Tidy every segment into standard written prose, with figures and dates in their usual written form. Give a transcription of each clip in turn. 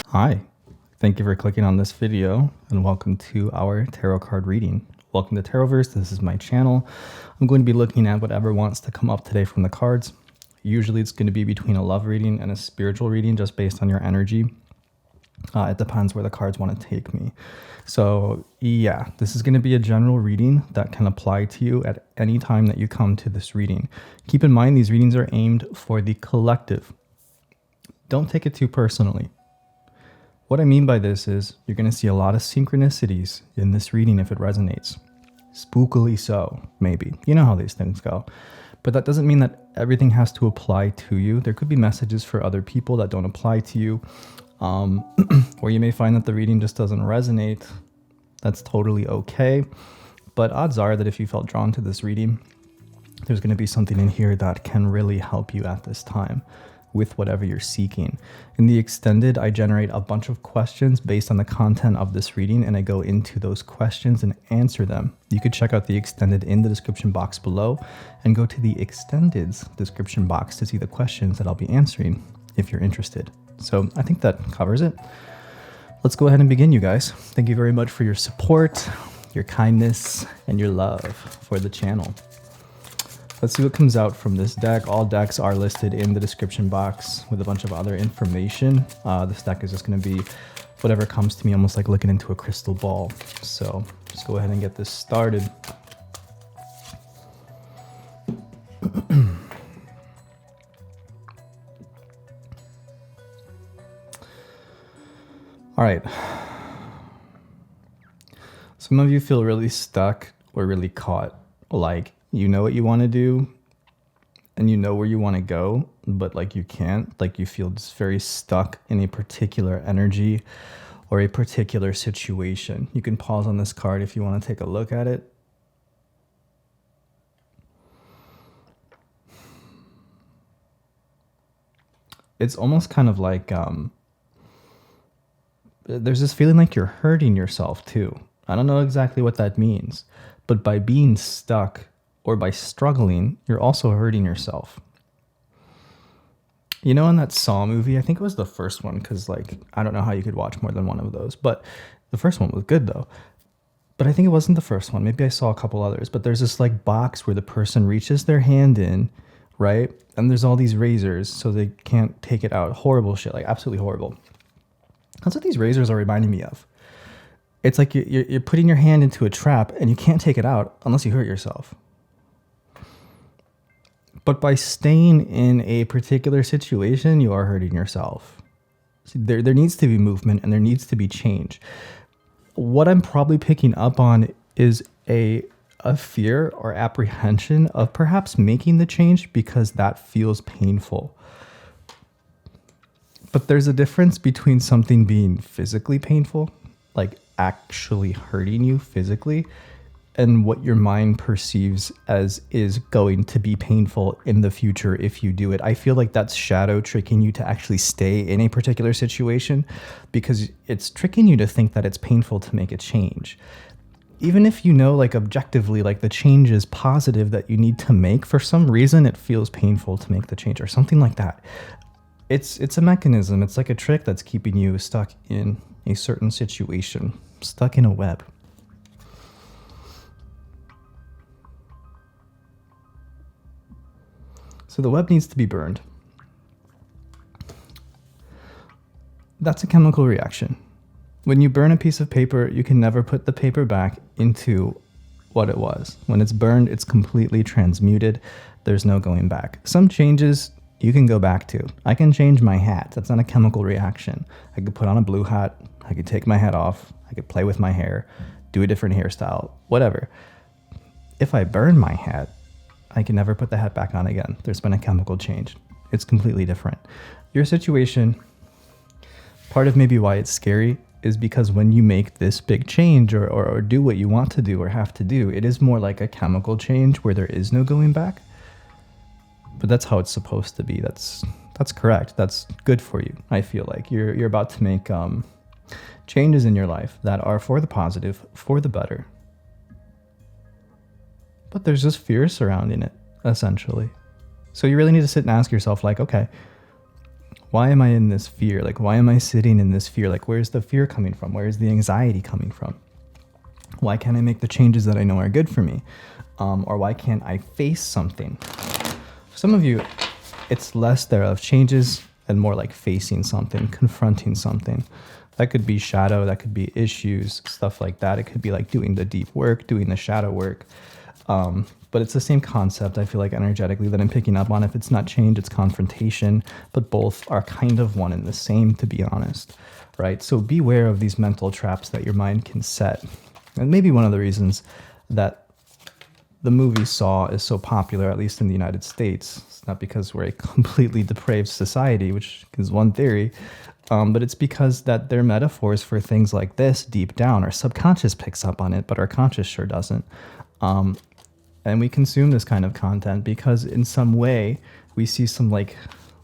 Hi, thank you for clicking on this video and welcome to our tarot card reading. Welcome to Taroverse. This is my channel. I'm going to be looking at whatever wants to come up today from the cards. Usually it's going to be between a love reading and a spiritual reading just based on your energy. It depends where the cards want to take me. So yeah, this is going to be a general reading that can apply to you at any time that you come to this reading. Keep in mind, these readings are aimed for the collective. Don't take it too personally. What I mean by this is you're going to see a lot of synchronicities in this reading if it resonates. Spookily so, maybe. You know how these things go. But that doesn't mean that everything has to apply to you. There could be messages for other people that don't apply to you. Or you may find that the reading just doesn't resonate. That's totally okay. But odds are that if you felt drawn to this reading, there's going to be something in here that can really help you at this time with whatever you're seeking. In the extended, I generate a bunch of questions based on the content of this reading, and I go into those questions and answer them. You could check out the extended in the description box below and go to the extended's description box to see the questions that I'll be answering if you're interested. So I think that covers it. Let's go ahead and begin, you guys. Thank you very much for your support, your kindness, and your love for the channel. Let's see what comes out from this deck. All decks are listed in the description box with a bunch of other information. This deck is just going to be whatever comes to me, almost like looking into a crystal ball. So let's go ahead and get this started. All right. Some of you feel really stuck or really caught, like you know what you want to do and you know where you want to go, but like you can't, like you feel just very stuck in a particular energy or a particular situation. You can pause on this card if you want to take a look at it. It's almost kind of like, there's this feeling like you're hurting yourself too. I don't know exactly what that means, but by being stuck or by struggling, you're also hurting yourself. You know, in that Saw movie, I think it was the first one, because like, I don't know how you could watch more than one of those, but the first one was good though. But I think it wasn't the first one. Maybe I saw a couple others, but there's this like box where the person reaches their hand in, right? And there's all these razors, so they can't take it out. Horrible shit, like absolutely horrible. That's what these razors are reminding me of. It's like you're putting your hand into a trap and you can't take it out unless you hurt yourself. But by staying in a particular situation, you are hurting yourself. See, there needs to be movement and there needs to be change. What I'm probably picking up on is a fear or apprehension of perhaps making the change because that feels painful. But there's a difference between something being physically painful, like actually hurting you physically, and what your mind perceives as is going to be painful in the future if you do it. I feel like that's shadow tricking you to actually stay in a particular situation because it's tricking you to think that it's painful to make a change. Even if you know, like objectively, like the change is positive that you need to make, for some reason it feels painful to make the change or something like that. It's a mechanism. It's like a trick that's keeping you stuck in a certain situation, stuck in a web. So the web needs to be burned. That's a chemical reaction. When you burn a piece of paper, you can never put the paper back into what it was. When it's burned, it's completely transmuted. There's no going back. Some changes you can go back to. I can change my hat. That's not a chemical reaction. I could put on a blue hat. I could take my hat off. I could play with my hair, do a different hairstyle, whatever. If I burn my hat, I can never put the hat back on again. There's been a chemical change. It's completely different. Your situation, part of maybe why it's scary is because when you make this big change or do what you want to do or have to do, it is more like a chemical change where there is no going back. But that's how it's supposed to be. That's correct. That's good for you. I feel like you're about to make changes in your life that are for the positive, for the better. But there's just fear surrounding it, essentially. So you really need to sit and ask yourself, like, okay, Why am I in this fear? Like, why am I sitting in this fear? Like, where's the fear coming from? Where's the anxiety coming from? Why can't I make the changes that I know are good for me? Or why can't I face something? For some of you, it's less there of changes and more like facing something, confronting something. That could be shadow, that could be issues, stuff like that. It could be like doing the deep work, doing the shadow work. But it's the same concept, I feel like, energetically, that I'm picking up on. If it's not change, it's confrontation, but both are kind of one and the same, to be honest, right? So beware of these mental traps that your mind can set. And maybe one of the reasons that the movie Saw is so popular, at least in the United States, it's not because we're a completely depraved society, which is one theory, but it's because that they're metaphors for things like this deep down. Our subconscious picks up on it, but our conscious sure doesn't. And we consume this kind of content because in some way we see some like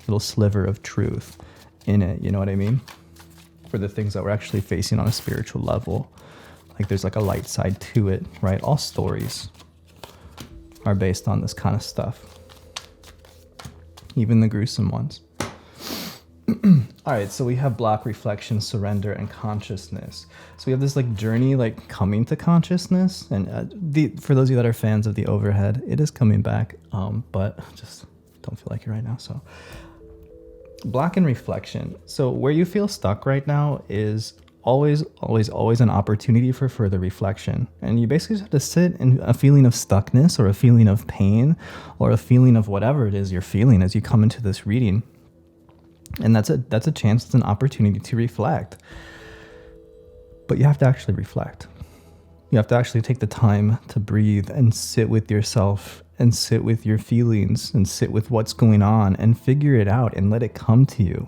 little sliver of truth in it, you know what I mean? For the things that we're actually facing on a spiritual level. Like there's like a light side to it, right? All stories are based on this kind of stuff. Even the gruesome ones. All right, so we have block, reflection, surrender, and consciousness. So we have this like journey, like coming to consciousness. And for those of you that are fans of the overhead, it is coming back, but just don't feel like it right now. So block and reflection. So where you feel stuck right now is always an opportunity for further reflection. And you basically just have to sit in a feeling of stuckness or a feeling of pain or a feeling of whatever it is you're feeling as you come into this reading. And that's a chance, it's an opportunity to reflect. But you have to actually reflect. You have to actually take the time to breathe and sit with yourself and sit with your feelings and sit with what's going on and figure it out and let it come to you.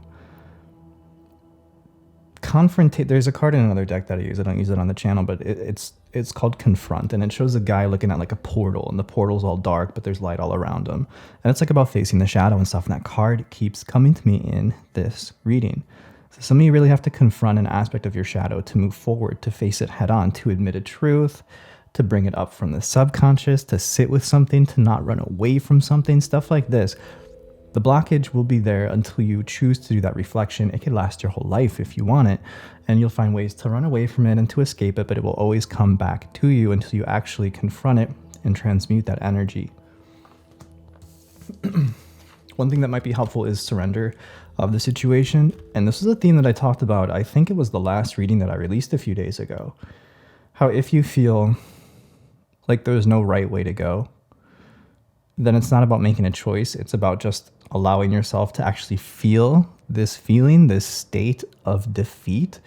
There's a card in another deck that I use. I don't use it on the channel, but it's called Confront, and it shows a guy looking at like a portal, and the portal's all dark, but there's light all around him. And it's like about facing the shadow and stuff, and that card keeps coming to me in this reading. So some of you really have to confront an aspect of your shadow to move forward, to face it head on, to admit a truth, to bring it up from the subconscious, to sit with something, to not run away from something, stuff like this. The blockage will be there until you choose to do that reflection. It could last your whole life if you want it, and you'll find ways to run away from it and to escape it, but it will always come back to you until you actually confront it and transmute that energy. One thing that might be helpful is surrender of the situation. And this is a theme that I talked about, I think it was the last reading that I released a few days ago. How if you feel like there's no right way to go, then it's not about making a choice. It's about just allowing yourself to actually feel this feeling, this state of defeat.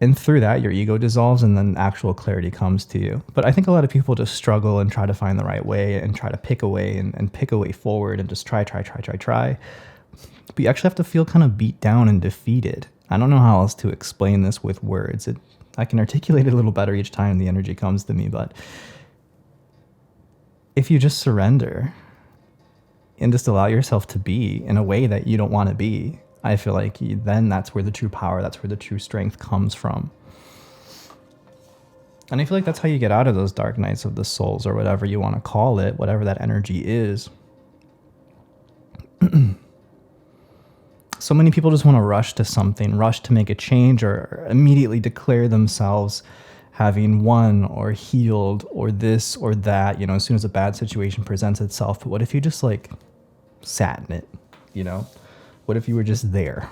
And through that, your ego dissolves and then actual clarity comes to you. But I think a lot of people just struggle and try to find the right way and try to pick a way and pick a way forward and just try. But you actually have to feel kind of beat down and defeated. I don't know how else to explain this with words. I can articulate it a little better each time the energy comes to me, but if you just surrender and just allow yourself to be in a way that you don't want to be, I feel like then that's where the true power, that's where the true strength comes from. And I feel like that's how you get out of those dark nights of the souls, or whatever you want to call it, whatever that energy is. So many people just want to rush to something, rush to make a change, or immediately declare themselves having won or healed or this or that, as soon as a bad situation presents itself. But what if you just like sat in it, What if you were just there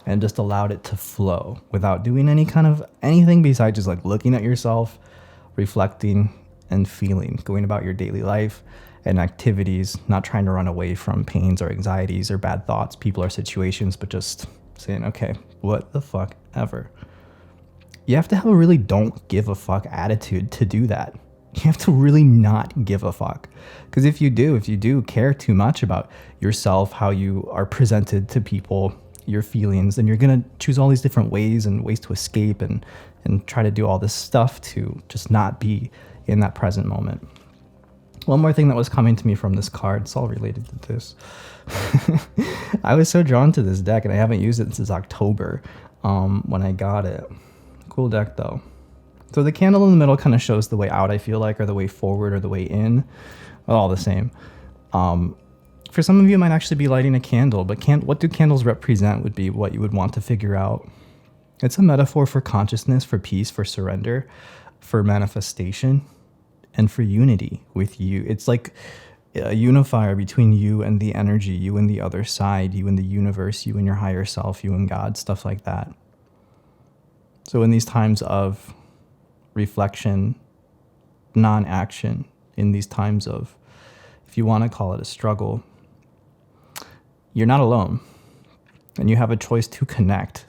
and just allowed it to flow without doing anything besides just like looking at yourself, reflecting and feeling, going about your daily life and activities, not trying to run away from pains or anxieties or bad thoughts, people or situations, but just saying, okay, what the fuck ever. You have to have a really don't give a fuck attitude to do that. You have to really not give a fuck. Because if you do care too much about yourself, how you are presented to people, your feelings, then you're going to choose all these different ways to escape and try to do all this stuff to just not be in that present moment. One more thing that was coming to me from this card, it's all related to this. I was so drawn to this deck, and I haven't used it since October when I got it. Cool deck though. So the candle in the middle kind of shows the way out, I feel like, or the way forward or the way in, all the same. For some of you, it might actually be lighting a candle, but what do candles represent would be what you would want to figure out. It's a metaphor for consciousness, for peace, for surrender, for manifestation, and for unity with you. It's like a unifier between you and the energy, you and the other side, you and the universe, you and your higher self, you and God, stuff like that. So in these times of reflection, non-action, in these times of, if you want to call it a struggle, you're not alone. And you have a choice to connect,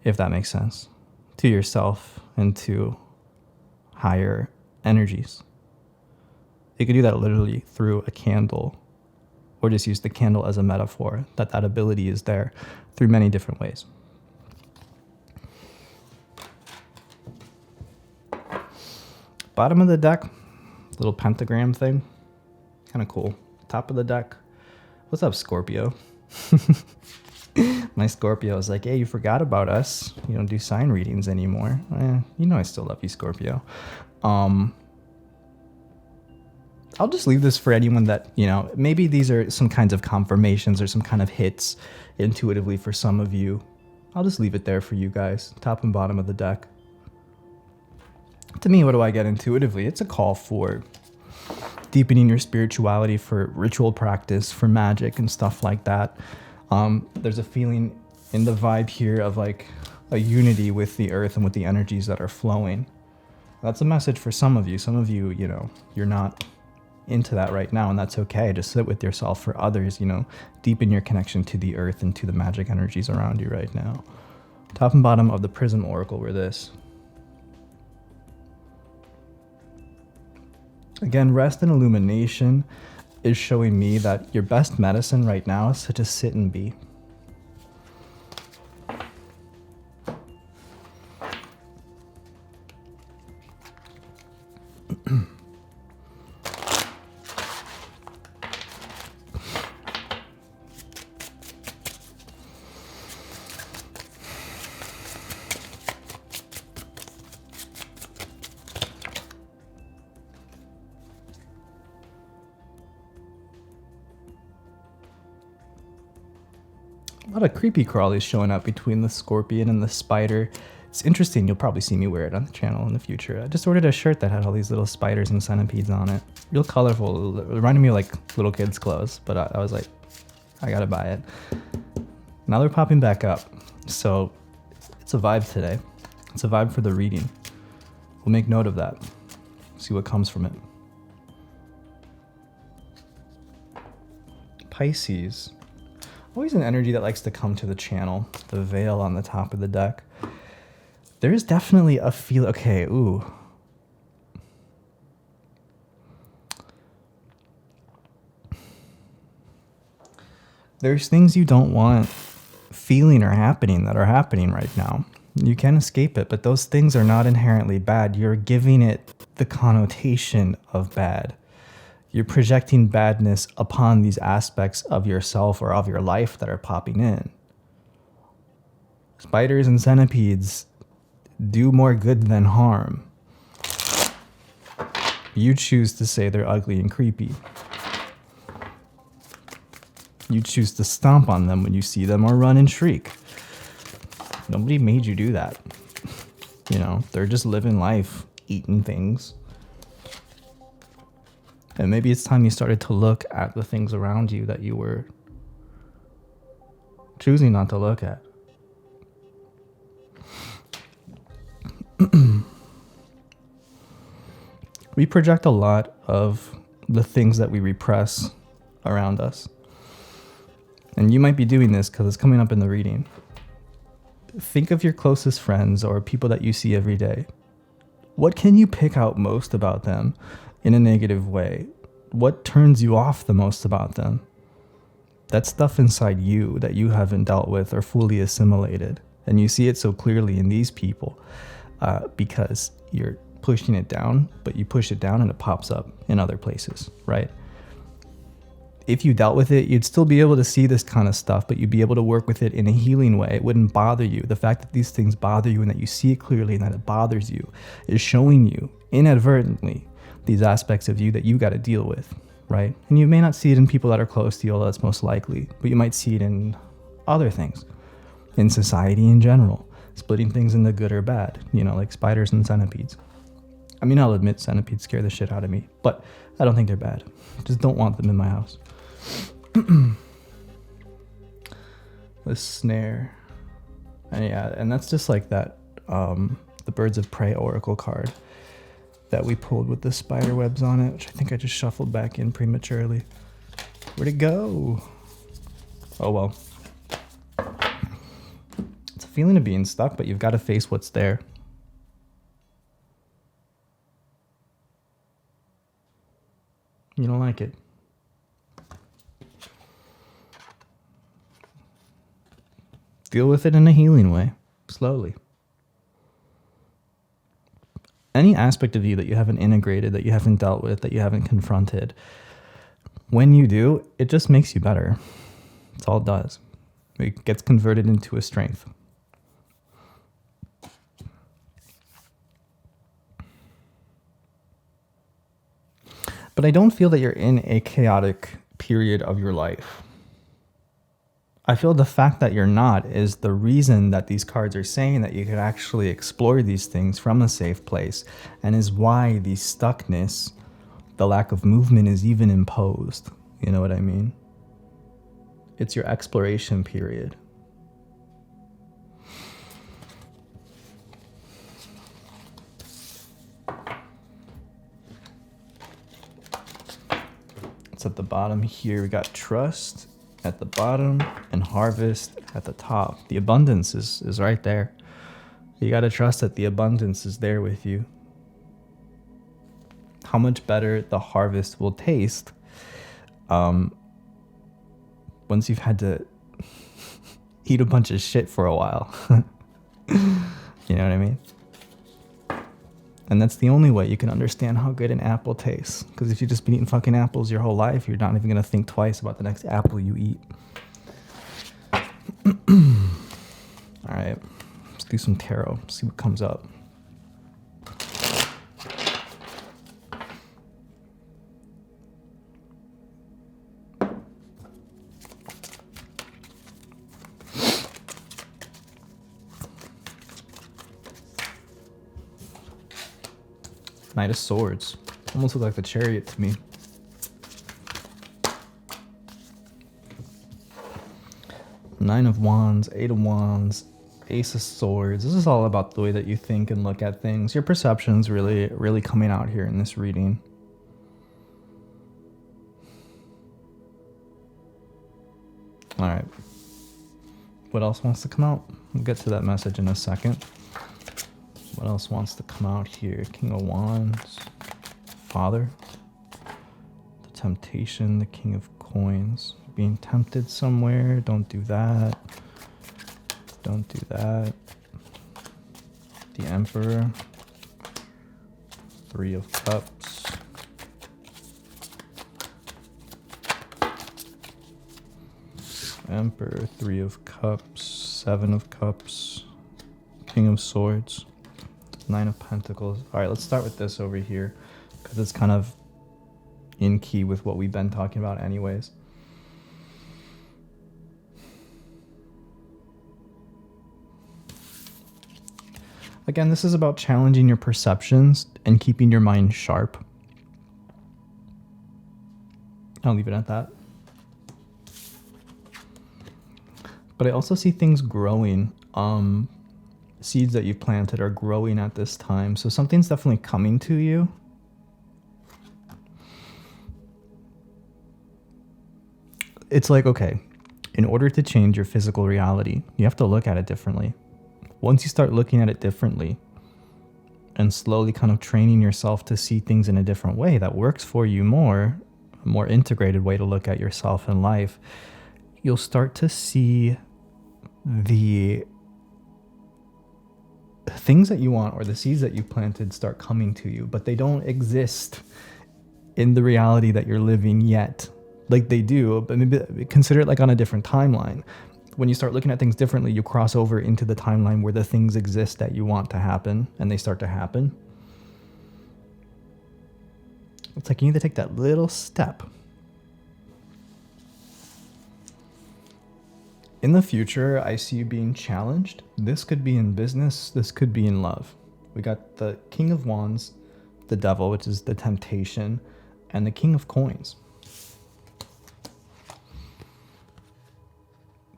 if that makes sense, to yourself and to higher energies. You could do that literally through a candle, or just use the candle as a metaphor, that ability is there through many different ways. Bottom of the deck, little pentagram thing, kind of cool. Top of the deck, what's up, Scorpio? My Scorpio is like, hey, you forgot about us. You don't do sign readings anymore. You know I still love you, Scorpio. I'll just leave this for anyone that, maybe these are some kinds of confirmations or some kind of hits intuitively for some of you. I'll just leave it there for you guys, top and bottom of the deck. To me, what do I get intuitively? It's a call for deepening your spirituality, for ritual practice, for magic and stuff like that. There's a feeling in the vibe here of like a unity with the earth and with the energies that are flowing. That's a message for some of you. Some of you, you're not into that right now, and that's okay. Just sit with yourself. For others, deepen your connection to the earth and to the magic energies around you right now. Top and bottom of the Prism Oracle were this. Again, rest and illumination is showing me that your best medicine right now is to just sit and be. A lot of creepy crawlies showing up between the scorpion and the spider. It's interesting. You'll probably see me wear it on the channel in the future. I just ordered a shirt that had all these little spiders and centipedes on it. Real colorful. It reminded me of like little kids' clothes, but I was like, I gotta buy it. Now they're popping back up. So it's a vibe today. It's a vibe for the reading. We'll make note of that. See what comes from it. Pisces. Always an energy that likes to come to the channel. The veil on the top of the deck. There is definitely a feel. Okay, ooh. There's things you don't want feeling or happening that are happening right now. You can escape it, but those things are not inherently bad. You're giving it the connotation of bad. You're projecting badness upon these aspects of yourself or of your life that are popping in. Spiders and centipedes do more good than harm. You choose to say they're ugly and creepy. You choose to stomp on them when you see them or run and shriek. Nobody made you do that. They're just living life, eating things. And maybe it's time you started to look at the things around you that you were choosing not to look at. We project a lot of the things that we repress around us. And you might be doing this because it's coming up in the reading. Think of your closest friends or people that you see every day. What can you pick out most about them in a negative way? What turns you off the most about them? That stuff inside you that you haven't dealt with or fully assimilated. And you see it so clearly in these people because you're pushing it down, but you push it down and it pops up in other places, right? If you dealt with it, you'd still be able to see this kind of stuff, but you'd be able to work with it in a healing way. It wouldn't bother you. The fact that these things bother you and that you see it clearly and that it bothers you is showing you inadvertently these aspects of you that you got to deal with. right? And you may not see it in people that are close to you, although that's most likely, but you might see it in other things, in society in general, splitting things into good or bad, like spiders and centipedes. I mean, I'll admit centipedes scare the shit out of me, but I don't think they're bad. Just don't want them in my house. The snare. And that's just like that, the Birds of Prey Oracle card that we pulled with the spider webs on it, which I think I just shuffled back in prematurely. Where'd it go? Oh well. It's a feeling of being stuck, but you've got to face what's there. You don't like it. Deal with it in a healing way, slowly. Any aspect of you that you haven't integrated, that you haven't dealt with, that you haven't confronted, when you do, it just makes you better. That's all it does. It gets converted into a strength. But I don't feel that you're in a chaotic period of your life. I feel the fact that you're not is the reason that these cards are saying that you could actually explore these things from a safe place, and is why the stuckness, the lack of movement, is even imposed. You know what I mean? It's your exploration period. It's at the bottom here. We got trust at the bottom and harvest at the top. The abundance is right there. You got to trust that the abundance is there with you. How much better the harvest will taste once you've had to eat a bunch of shit for a while. You know what I mean? And that's the only way you can understand how good an apple tastes. Because if you've just been eating fucking apples your whole life, you're not even going to think twice about the next apple you eat. All right, let's do some tarot, see what comes up. Knight of Swords. Almost look like the Chariot to me. Nine of Wands, Eight of Wands, Ace of Swords. This is all about the way that you think and look at things. Your perception's really coming out here in this reading. All right. What else wants to come out? We'll get to that message in a second. What else wants to come out here? King of Wands, Father, the Temptation, the King of Coins. Being tempted somewhere, don't do that. Don't do that. The Emperor, Three of Cups. Emperor, Three of Cups, Seven of Cups, King of Swords. Nine of Pentacles. All right, let's start with this over here because it's kind of in key with what we've been talking about anyways. Again, this is about challenging your perceptions and keeping your mind sharp. I'll leave it at that. But I also see things growing. Seeds that you planted are growing at this time. So something's definitely coming to you. It's like, okay, in order to change your physical reality, you have to look at it differently. Once you start looking at it differently and slowly kind of training yourself to see things in a different way that works for you more, a more integrated way to look at yourself and life, you'll start to see the things that you want or the seeds that you planted start coming to you, but they don't exist in the reality that you're living yet. Like they do, but maybe consider it like on a different timeline. When you start looking at things differently, you cross over into the timeline where the things exist that you want to happen and they start to happen. It's like you need to take that little step. In the future, I see you being challenged. This could be in business. This could be in love. We got the King of Wands, the Devil, which is the temptation, and the King of Coins.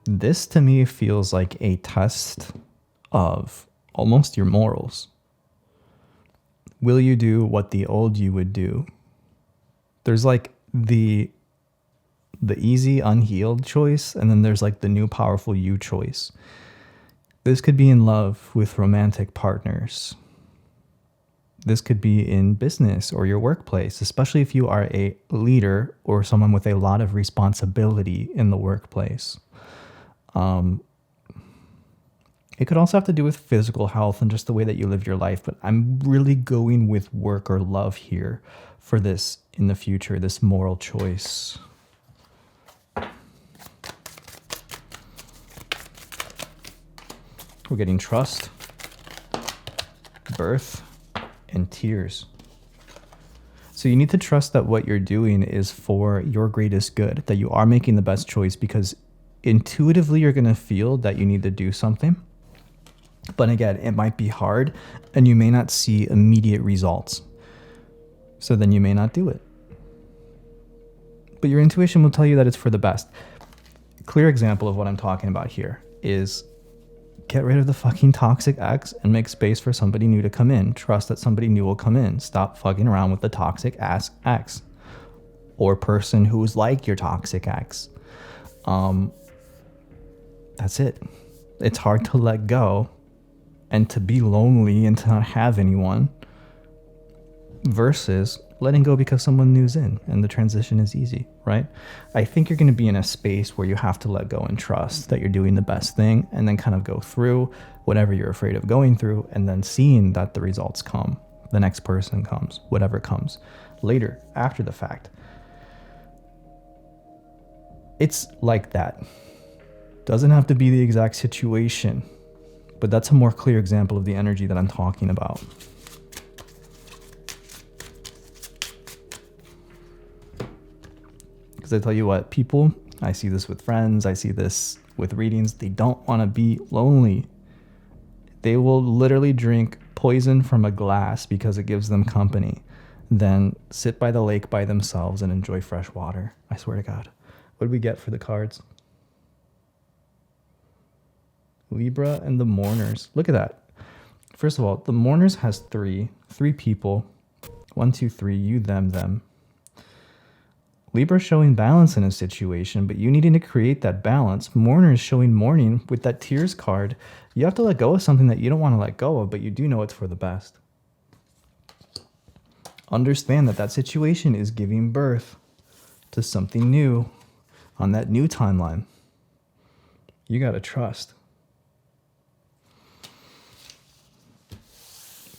This to me feels like a test of almost your morals. Will you do what the old you would do? There's like the easy unhealed choice, and then there's like the new powerful you choice. This could be in love with romantic partners. This could be in business or your workplace, especially if you are a leader or someone with a lot of responsibility in the workplace. It could also have to do with physical health and just the way that you live your life, but I'm really going with work or love here for this in the future, this moral choice. We're getting trust, birth, and tears. So you need to trust that what you're doing is for your greatest good, that you are making the best choice, because intuitively you're going to feel that you need to do something. But again, it might be hard and you may not see immediate results. So then you may not do it. But your intuition will tell you that it's for the best. A clear example of what I'm talking about here is get rid of the fucking toxic ex and make space for somebody new to come in. Trust that somebody new will come in. Stop fucking around with the toxic ass ex or person who's like your toxic ex. That's it. It's hard to let go and to be lonely and to not have anyone versus letting go because someone new's in and the transition is easy, right? I think you're going to be in a space where you have to let go and trust that you're doing the best thing, and then kind of go through whatever you're afraid of going through, and then seeing that the results come, the next person comes, whatever comes later after the fact. It's like that. Doesn't have to be the exact situation, but that's a more clear example of the energy that I'm talking about. Because I tell you what, people, I see this with friends, I see this with readings, they don't want to be lonely. They will literally drink poison from a glass because it gives them company, then sit by the lake by themselves and enjoy fresh water. I swear to God. What did we get for the cards? Libra and the Mourners. Look at that. First of all, the Mourners has three people. 1, 2, 3, you, them. Libra showing balance in a situation, but you needing to create that balance. Mourners showing mourning with that tears card. You have to let go of something that you don't want to let go of, but you do know it's for the best. Understand that that situation is giving birth to something new on that new timeline. You got to trust.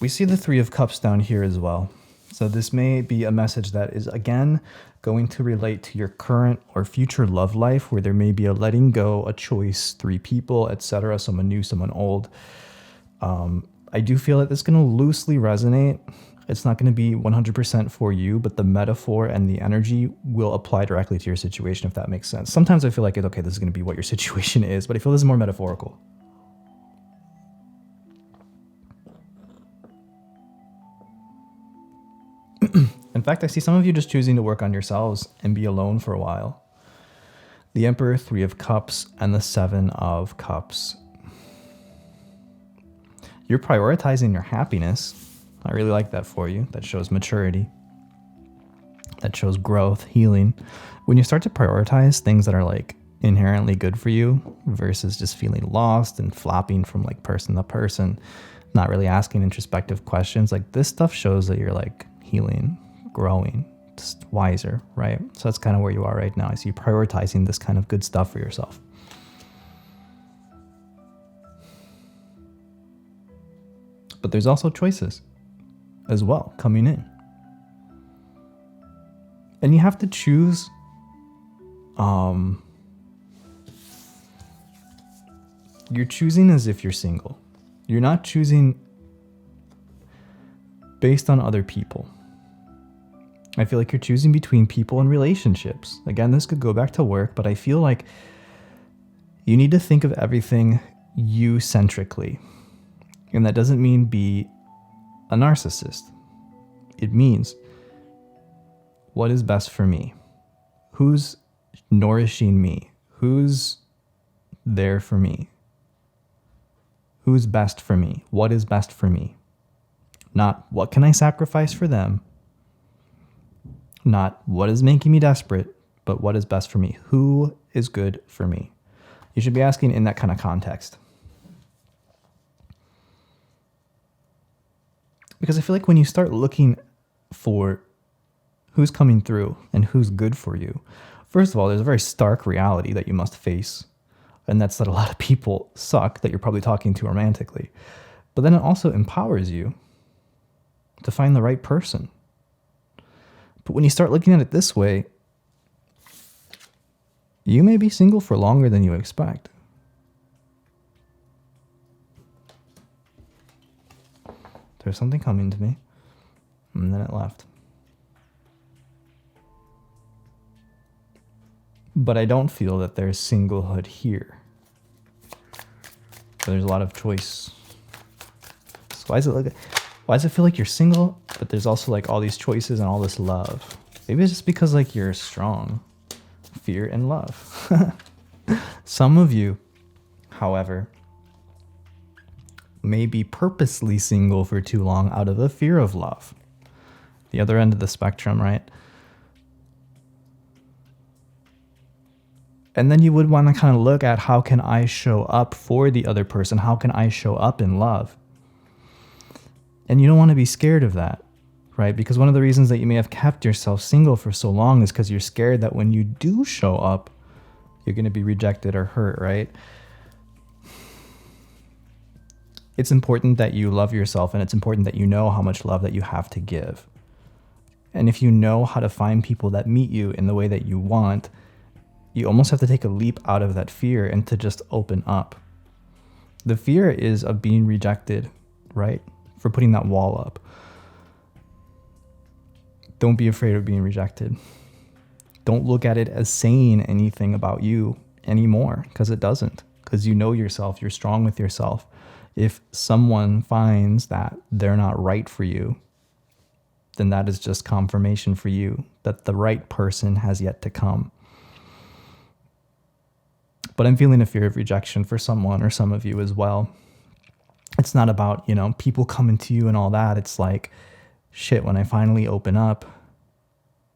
We see the 3 of Cups down here as well. So this may be a message that is, again, going to relate to your current or future love life, where there may be a letting go, a choice, 3 people, etc., someone new, someone old. I do feel that this is going to loosely resonate. It's not going to be 100% for you, but the metaphor and the energy will apply directly to your situation, if that makes sense. Sometimes I feel like, okay, this is going to be what your situation is, but I feel this is more metaphorical. In fact, I see some of you just choosing to work on yourselves and be alone for a while. The Emperor, 3 of Cups, and the 7 of Cups. You're prioritizing your happiness. I really like that for you. That shows maturity. That shows growth, healing. When you start to prioritize things that are like inherently good for you versus just feeling lost and flopping from like person to person, not really asking introspective questions, like this stuff shows that you're like healing, growing, just wiser, right? So that's kind of where you are right now. I see you prioritizing this kind of good stuff for yourself. But there's also choices as well coming in. And you have to choose you're choosing as if you're single. You're not choosing based on other people. I feel like you're choosing between people and relationships. Again, this could go back to work, but I feel like you need to think of everything you-centrically. And that doesn't mean be a narcissist. It means, what is best for me? Who's nourishing me? Who's there for me? Who's best for me? What is best for me? Not what can I sacrifice for them? Not what is making me desperate, but what is best for me? Who is good for me? You should be asking in that kind of context. Because I feel like when you start looking for who's coming through and who's good for you, first of all, there's a very stark reality that you must face. And that's that a lot of people suck that you're probably talking to romantically. But then it also empowers you to find the right person. But when you start looking at it this way, you may be single for longer than you expect. There's something coming to me, and then it left. But I don't feel that there's singlehood here. There's a lot of choice. So why does it feel like you're single, but there's also like all these choices and all this love? Maybe it's just because like you're strong. Fear and love. Some of you, however, may be purposely single for too long out of a fear of love. The other end of the spectrum, right? And then you would want to kind of look at, how can I show up for the other person? How can I show up in love? And you don't want to be scared of that, right? Because one of the reasons that you may have kept yourself single for so long is because you're scared that when you do show up, you're going to be rejected or hurt, right? It's important that you love yourself, and it's important that you know how much love that you have to give. And if you know how to find people that meet you in the way that you want, you almost have to take a leap out of that fear and to just open up. The fear is of being rejected, right? For putting that wall up. Don't be afraid of being rejected. Don't look at it as saying anything about you anymore, because it doesn't. Because you know yourself, you're strong with yourself. If someone finds that they're not right for you, then that is just confirmation for you that the right person has yet to come. But I'm feeling a fear of rejection for someone or some of you as well. It's not about, people coming to you and all that. It's like, shit, when I finally open up,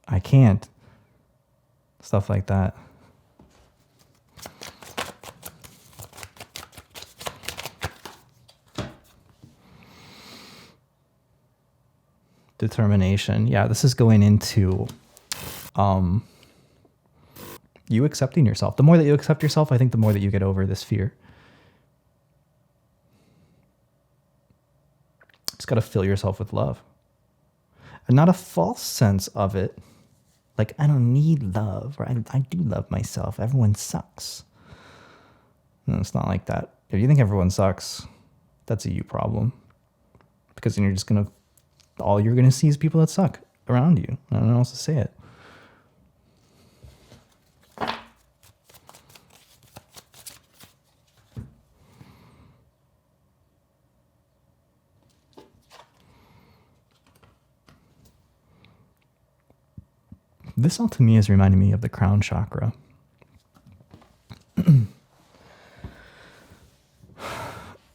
I can't. Stuff like that. Determination. Yeah, this is going into you accepting yourself. The more that you accept yourself, I think the more that you get over this fear. Just got to fill yourself with love. And not a false sense of it. Like, I don't need love, or I do love myself. Everyone sucks. No, it's not like that. If you think everyone sucks, that's a you problem. Because then all you're going to see is people that suck around you. I don't know how else to say it. This all to me is reminding me of the crown chakra. And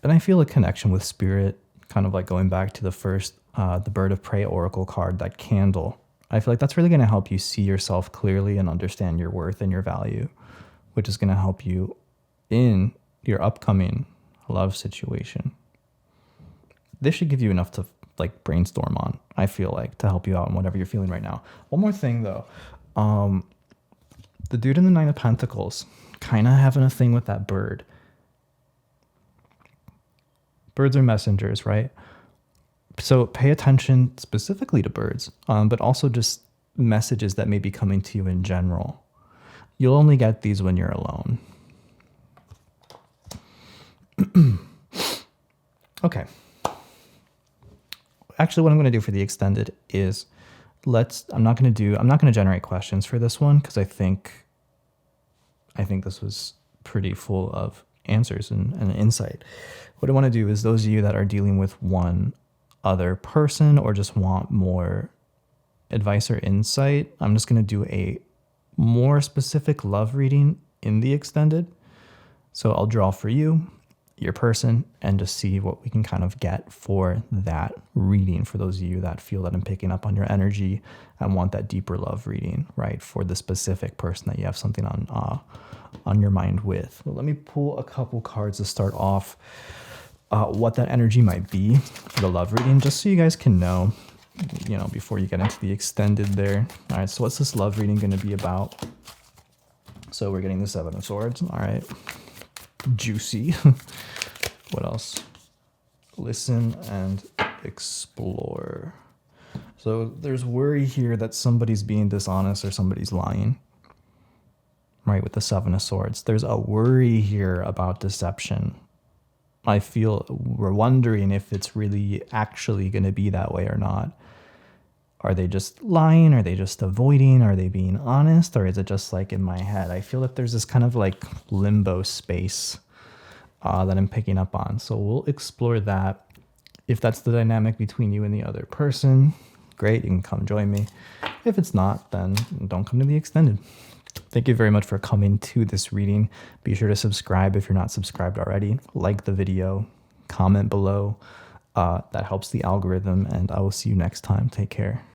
I feel a connection with spirit, kind of like going back to the first, the Bird of Prey Oracle card, that candle. I feel like that's really going to help you see yourself clearly and understand your worth and your value, which is going to help you in your upcoming love situation. This should give you enough to brainstorm on, I feel like, to help you out in whatever you're feeling right now. One more thing though, the dude in the Nine of Pentacles, kind of having a thing with that bird. Birds are messengers, right? So pay attention specifically to birds, but also just messages that may be coming to you in general. You'll only get these when you're alone. Okay. Actually, what I'm going to do for the extended is I'm not going to generate questions for this one because I think this was pretty full of answers and insight. What I want to do is those of you that are dealing with one other person or just want more advice or insight, I'm just going to do a more specific love reading in the extended. So I'll draw for you, your person, and just see what we can kind of get for that reading for those of you that feel that I'm picking up on your energy and want that deeper love reading, right? For the specific person that you have something on your mind with. Well, let me pull a couple cards to start off what that energy might be for the love reading, just so you guys can know, you know, before you get into the extended there. All right, so what's this love reading going to be about? So we're getting the Seven of Swords. All right, juicy. What else? Listen and explore. So there's worry here that somebody's being dishonest or somebody's lying. Right, with the Seven of Swords. There's a worry here about deception. I feel we're wondering if it's really actually going to be that way or not. Are they just lying? Are they just avoiding? Are they being honest? Or is it just like in my head? I feel that there's this kind of like limbo space that I'm picking up on. So we'll explore that. If that's the dynamic between you and the other person, great, you can come join me. If it's not, then don't come to the extended. Thank you very much for coming to this reading. Be sure to subscribe if you're not subscribed already. Like the video, comment below. That helps the algorithm, and I will see you next time. Take care.